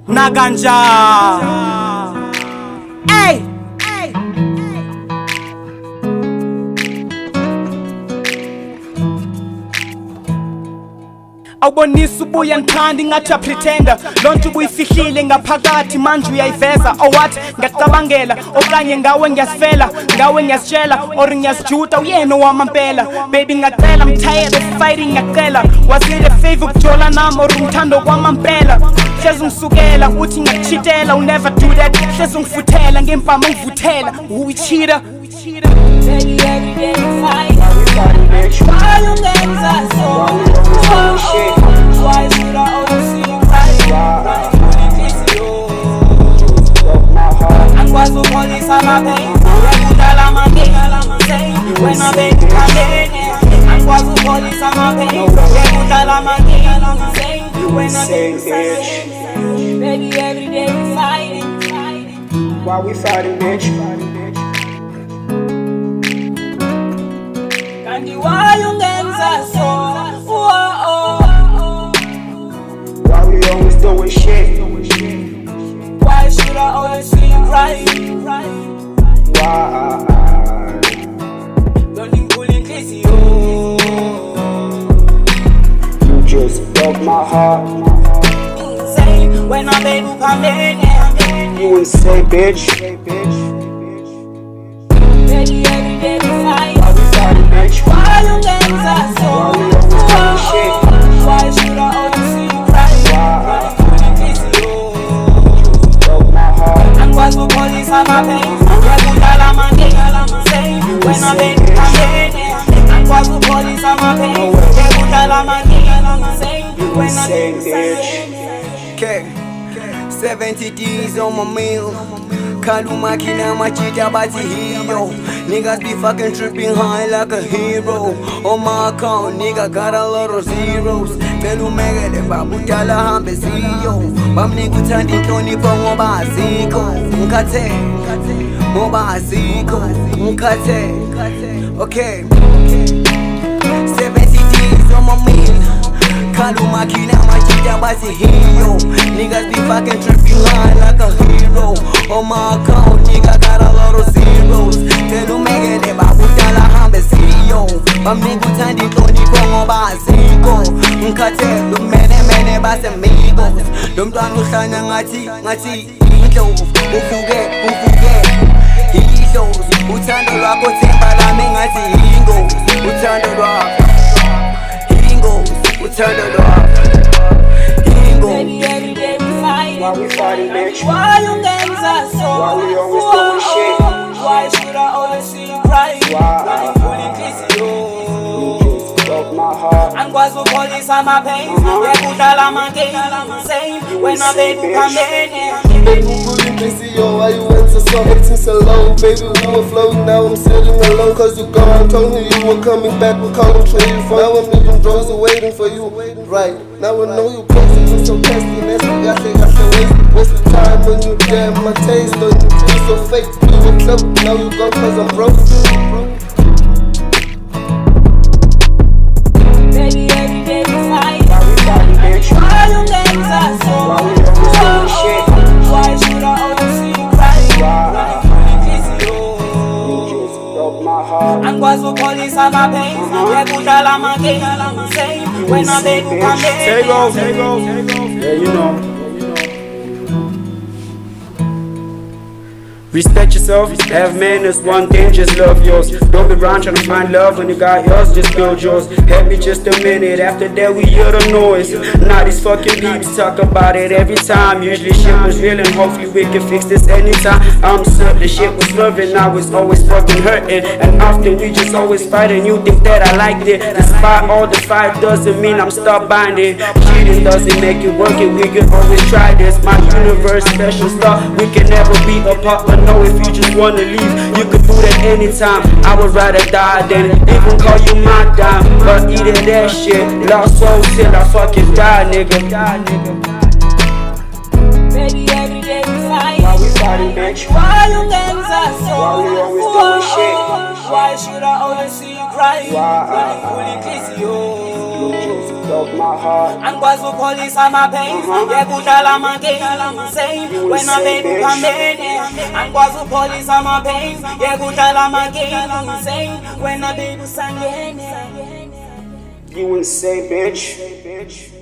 Naganja. Hey. Awubonisa ubuya ngithanda ingathi pretender lonke ubuyifihlile ngaphakathi manje uyayiveza owathi ngiyacabangela okanye ngawe ngiyasifela ngawe ngiyasitshela or ngiyasijuda uyena owamampela baby ngiyacela I'm tired of fighting ngiyacela wazile a favor ukujola nami or umthando kwamampela hlezi ngisukela uthi ngiyakuchitela will never do that hlezi ngifuthela ngempama ngivuthela uyicheater Baby, every day you fight. Why you niggas are so? Why should I always see you cry? And what's the police on my pain? When I beg you come in. And what's the police on my pain? When I beg you baby, every day we fighting. Why we fighting, bitch? Why you niggas are so? Why we always doing shit? Why should I always see you cry? Why? Don't think pulling crazy, You just broke my heart. insane when I beg you come in. You insane, bitch. Baby, every day we fight. Why we fighting, bitch? Why you niggas are so? Why we always doing shit? Why should I always see you cry? Why? Pulling crazy, You just broke my heart. and what's the police on my pain? When I beg you come in. And what's the police on my pain? When I beg you Insane, bitch. Okay, 70 D's on my meal. Kaluma kina machita bati hiyo. Niggas be fucking tripping high like a hero. On my account, nigga got a lot of zeros. Belu megele babutala hambe siyo. Bamni kutandi toni po ngoba ziko. Mkate, ngoba ziko. Mkate, okay. 70 D's on my meal. Kaluma kina machita bati hiyo. Niggas be fucking tripping high like a hero. On my account, nigga got a lot of zeros. Telu megele babutala hambe siyo. Bamni kutandi toni po ngoba ziko. Mkate, lumene base amigos. Lomntwana uhlanya ngathi indlovu. Uvuke idlozi. Uthando lwakho themba lami ngathi ingozi. Uthando lwakho ingozi. Uthando lwakho ingozi. baby, every day we fight. Why we fighting, bitch? Why you niggas are so? Why we always doing shit? Why should I always see you cry? Why? Pulling crazy, You just broke my heart. and what's the police on my pain? Yeah, put all of my game same when I beg you come in. Baby, really busy, yo, why you answer so acting so low? Baby, we were floating, now I'm sitting alone. Cause you gone, told me you were coming back, we call them trade for. Now I'm leaving drawers waiting for you. Right, now I know you crazy, you so testy, nasty. I think I should waste the time when you damn my taste. Though you so fake, you were close, now you gone cause I'm broke. Baby, every day we fight. Why we fighting, bitch? Why you niggas are so? Why we always doing shit? Why should I always see you cry? Why? Pulling crazy, You just broke my heart. and what's the police on my pain? Yeah, put all of my game same when I beg you come in. Yeah, you know. Respect yourself, have manners, one thing, just love yours. Don't be around trying to find love when you got yours, just build yours. Help me just a minute, after that we hear the noise. Now these fucking peeps talk about it every time. Usually shit was real and hopefully we can fix this anytime. I'm certain shit was loving, I was always fucking hurting. And often we just always fighting, you think that I liked it. Despite all the fight doesn't mean I'm stop binding. Cheating doesn't make it work it, we can always try this. My universe, special star, we can never be apart. But no, if you just wanna leave, you could do that anytime. I would rather die than even call you my dime. But eating that shit, lost soul till I fucking die, nigga. Baby, every day we fight. Why we fighting, bitch? Why you niggas are so? Why we always doing shit? Why should I always see you cry? Why? Pulling crazy, You just broke broke my heart. Angikwazi ukupholisa ama-pain, yekudlala ama-game insane. Wena baby uphambene, angikwazi ukupholisa ama-pain, yekudlala ama-game insane. Wena baby usangene. You insane, bitch.